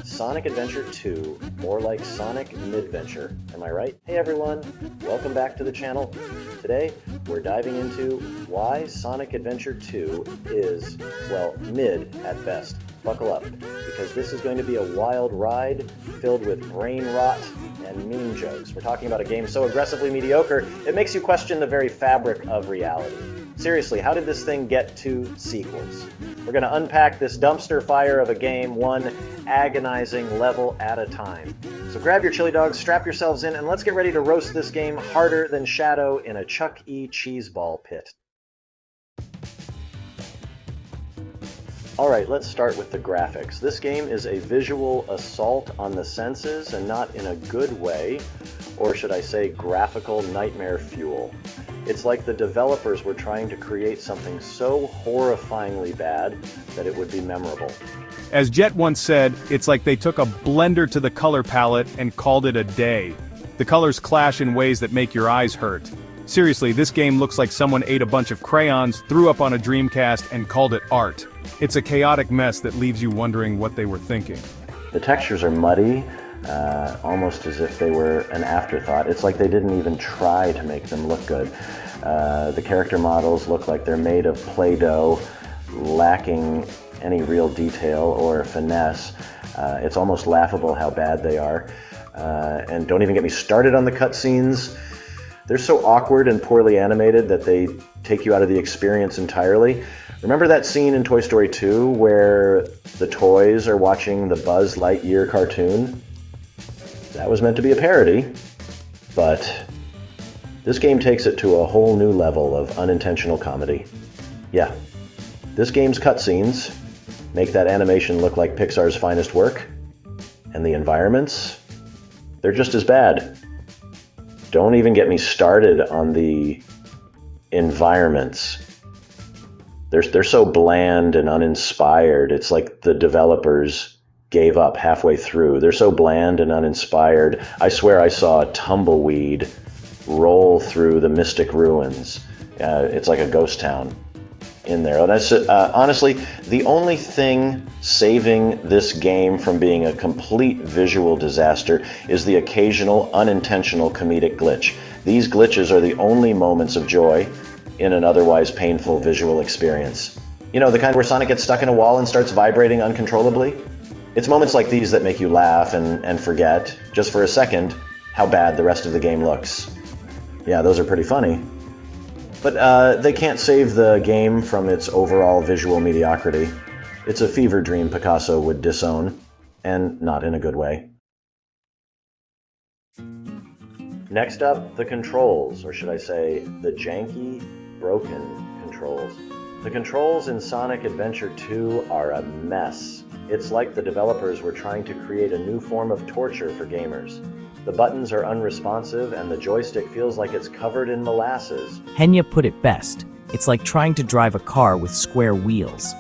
Sonic Adventure 2, more like Sonic Midventure. Am I right? Hey everyone, welcome back to the channel. Today, we're diving into why Sonic Adventure 2 is, well, mid at best. Buckle up, because this is going to be a wild ride filled with brain rot and meme jokes. We're talking about a game so aggressively mediocre, it makes you question the very fabric of reality. Seriously, how did this thing get 2 sequels? We're going to unpack this dumpster fire of a game, one agonizing level at a time. So grab your chili dogs, strap yourselves in, and let's get ready to roast this game harder than Shadow in a Chuck E. Cheese ball pit. Alright, let's start with the graphics. This game is a visual assault on the senses, and not in a good way, or should I say graphical nightmare fuel. It's like the developers were trying to create something so horrifyingly bad that it would be memorable. As Jet once said, it's like they took a blender to the color palette and called it a day. The colors clash in ways that make your eyes hurt. Seriously, this game looks like someone ate a bunch of crayons, threw up on a Dreamcast, and called it art. It's a chaotic mess that leaves you wondering what they were thinking. The textures are muddy, almost as if they were an afterthought. It's like they didn't even try to make them look good. The character models look like they're made of Play-Doh, lacking any real detail or finesse. It's almost laughable how bad they are. And don't even get me started on the cutscenes. They're so awkward and poorly animated that they take you out of the experience entirely. Remember that scene in Toy Story 2 where the toys are watching the Buzz Lightyear cartoon? That was meant to be a parody, but this game takes it to a whole new level of unintentional comedy. Yeah, this game's cutscenes make that animation look like Pixar's finest work, and the environments, they're just as bad. Don't even get me started on the environments. They're so bland and uninspired. It's like the developers gave up halfway through. They're so bland and uninspired. I swear I saw a tumbleweed roll through the Mystic Ruins. It's like a ghost town in there. And that's, honestly, the only thing saving this game from being a complete visual disaster is the occasional unintentional comedic glitch. These glitches are the only moments of joy in an otherwise painful visual experience. You know, the kind where Sonic gets stuck in a wall and starts vibrating uncontrollably? It's moments like these that make you laugh and forget, just for a second, how bad the rest of the game looks. Yeah, those are pretty funny. But they can't save the game from its overall visual mediocrity. It's a fever dream Picasso would disown, and not in a good way. Next up, the controls, or should I say, the janky, broken controls. The controls in Sonic Adventure 2 are a mess. It's like the developers were trying to create a new form of torture for gamers. The buttons are unresponsive and the joystick feels like it's covered in molasses. Henya put it best. It's like trying to drive a car with square wheels.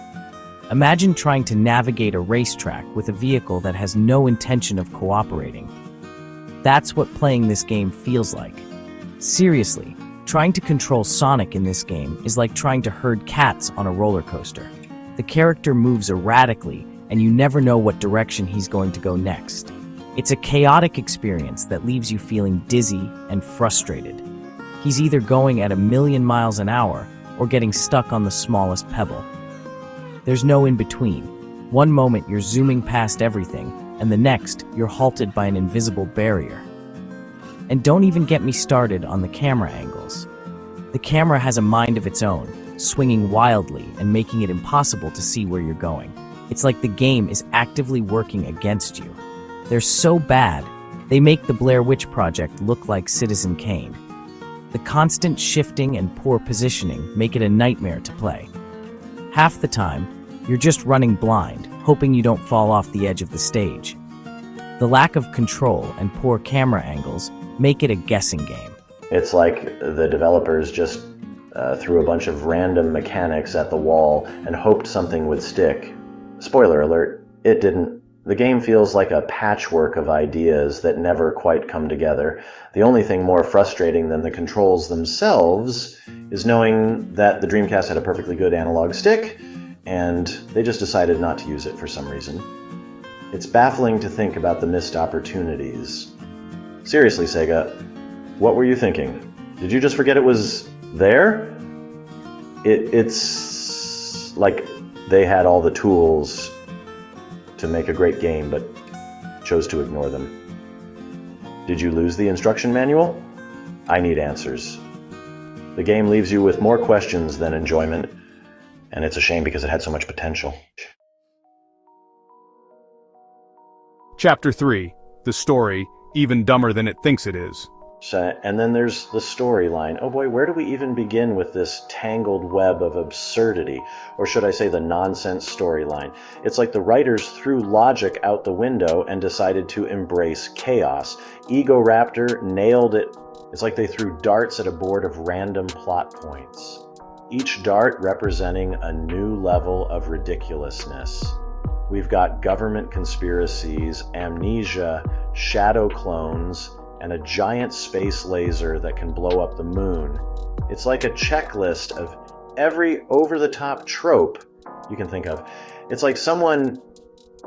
Imagine trying to navigate a racetrack with a vehicle that has no intention of cooperating. That's what playing this game feels like. Seriously, trying to control Sonic in this game is like trying to herd cats on a roller coaster. The character moves erratically, and you never know what direction he's going to go next. It's a chaotic experience that leaves you feeling dizzy and frustrated. He's either going at 1,000,000 miles an hour or getting stuck on the smallest pebble. There's no in between. One moment you're zooming past everything, and the next you're halted by an invisible barrier. And don't even get me started on the camera angles. The camera has a mind of its own, swinging wildly and making it impossible to see where you're going. It's like the game is actively working against you. They're so bad, they make the Blair Witch Project look like Citizen Kane. The constant shifting and poor positioning make it a nightmare to play. Half the time, you're just running blind, hoping you don't fall off the edge of the stage. The lack of control and poor camera angles make it a guessing game. It's like the developers just threw a bunch of random mechanics at the wall and hoped something would stick. Spoiler alert, it didn't. The game feels like a patchwork of ideas that never quite come together. The only thing more frustrating than the controls themselves is knowing that the Dreamcast had a perfectly good analog stick, and they just decided not to use it for some reason. It's baffling to think about the missed opportunities. Seriously, Sega, what were you thinking? Did you just forget it was there? It's like they had all the tools to make a great game, but chose to ignore them. Did you lose the instruction manual? I need answers. The game leaves you with more questions than enjoyment, and it's a shame because it had so much potential. Chapter 3. The story, even dumber than it thinks it is. And then there's the storyline. Oh boy, where do we even begin with this tangled web of absurdity? Or should I say the nonsense storyline? It's like the writers threw logic out the window and decided to embrace chaos. Ego Raptor nailed it. It's like they threw darts at a board of random plot points, each dart representing a new level of ridiculousness. We've got government conspiracies, amnesia, shadow clones, and a giant space laser that can blow up the moon. It's like a checklist of every over-the-top trope you can think of. It's like someone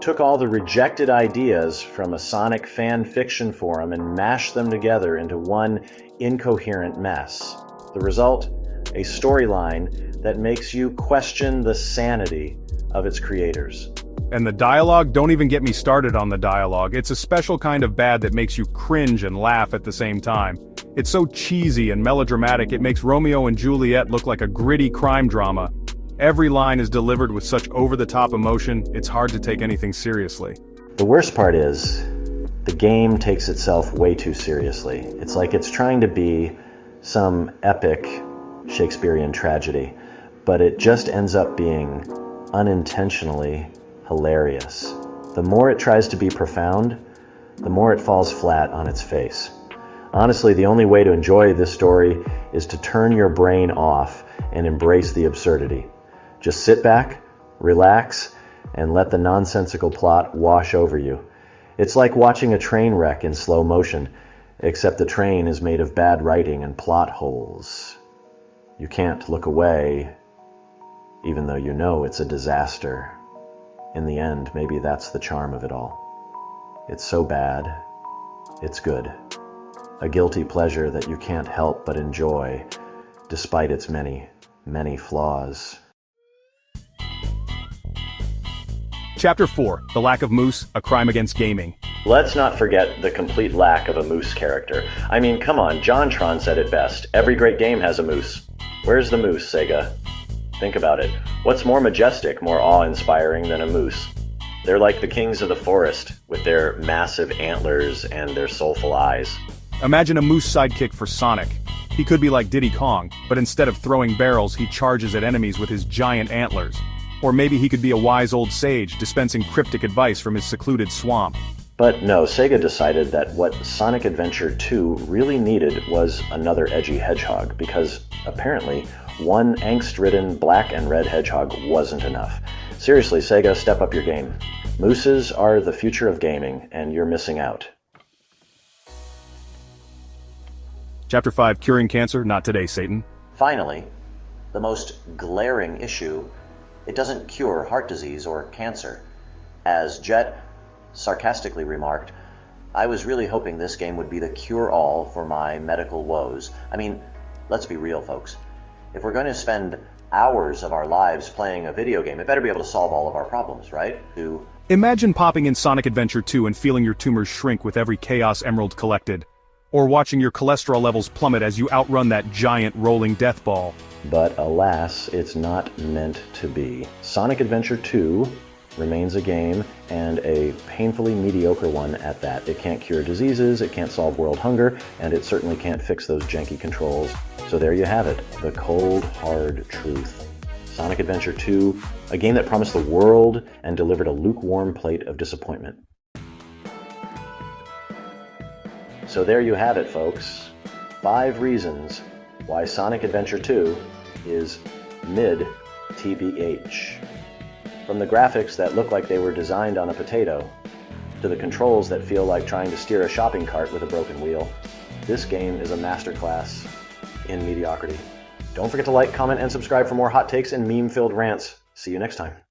took all the rejected ideas from a Sonic fan fiction forum and mashed them together into one incoherent mess. The result? A storyline that makes you question the sanity of its creators. And the dialogue? Don't even get me started on the dialogue. It's a special kind of bad that makes you cringe and laugh at the same time. It's so cheesy and melodramatic it makes Romeo and Juliet look like a gritty crime drama. Every line is delivered with such over-the-top emotion, it's hard to take anything seriously. The worst part is, the game takes itself way too seriously. It's like it's trying to be some epic Shakespearean tragedy, but it just ends up being unintentionally hilarious. The more it tries to be profound, the more it falls flat on its face. Honestly, the only way to enjoy this story is to turn your brain off and embrace the absurdity. Just sit back, relax, and let the nonsensical plot wash over you. It's like watching a train wreck in slow motion, except the train is made of bad writing and plot holes. You can't look away, even though you know it's a disaster. In the end, maybe that's the charm of it all. It's so bad, it's good. A guilty pleasure that you can't help but enjoy, despite its many, many flaws. Chapter 4. The Lack of Moose, a Crime Against Gaming. Let's not forget the complete lack of a moose character. I mean, come on, JonTron said it best. Every great game has a moose. Where's the moose, Sega? Think about it. What's more majestic, more awe-inspiring than a moose? They're like the kings of the forest, with their massive antlers and their soulful eyes. Imagine a moose sidekick for Sonic. He could be like Diddy Kong, but instead of throwing barrels, he charges at enemies with his giant antlers. Or maybe he could be a wise old sage, dispensing cryptic advice from his secluded swamp. But no, Sega decided that what Sonic Adventure 2 really needed was another edgy hedgehog, because apparently one angst-ridden black and red hedgehog wasn't enough. Seriously, Sega, step up your game. Mooses are the future of gaming, and you're missing out. Chapter 5. Curing Cancer, Not Today, Satan. Finally, the most glaring issue: it doesn't cure heart disease or cancer. As Jet sarcastically remarked, I was really hoping this game would be the cure-all for my medical woes. I mean, let's be real, folks. If we're going to spend hours of our lives playing a video game, it better be able to solve all of our problems, right? Imagine popping in Sonic Adventure 2 and feeling your tumors shrink with every Chaos Emerald collected. Or watching your cholesterol levels plummet as you outrun that giant rolling death ball. But alas, it's not meant to be. Sonic Adventure 2 remains a game, and a painfully mediocre one at that. It can't cure diseases, it can't solve world hunger, and it certainly can't fix those janky controls. So there you have it, the cold, hard truth. Sonic Adventure 2, a game that promised the world and delivered a lukewarm plate of disappointment. So there you have it, folks. 5 reasons why Sonic Adventure 2 is mid-TBH. From the graphics that look like they were designed on a potato, to the controls that feel like trying to steer a shopping cart with a broken wheel, this game is a masterclass in mediocrity. Don't forget to like, comment, and subscribe for more hot takes and meme-filled rants. See you next time.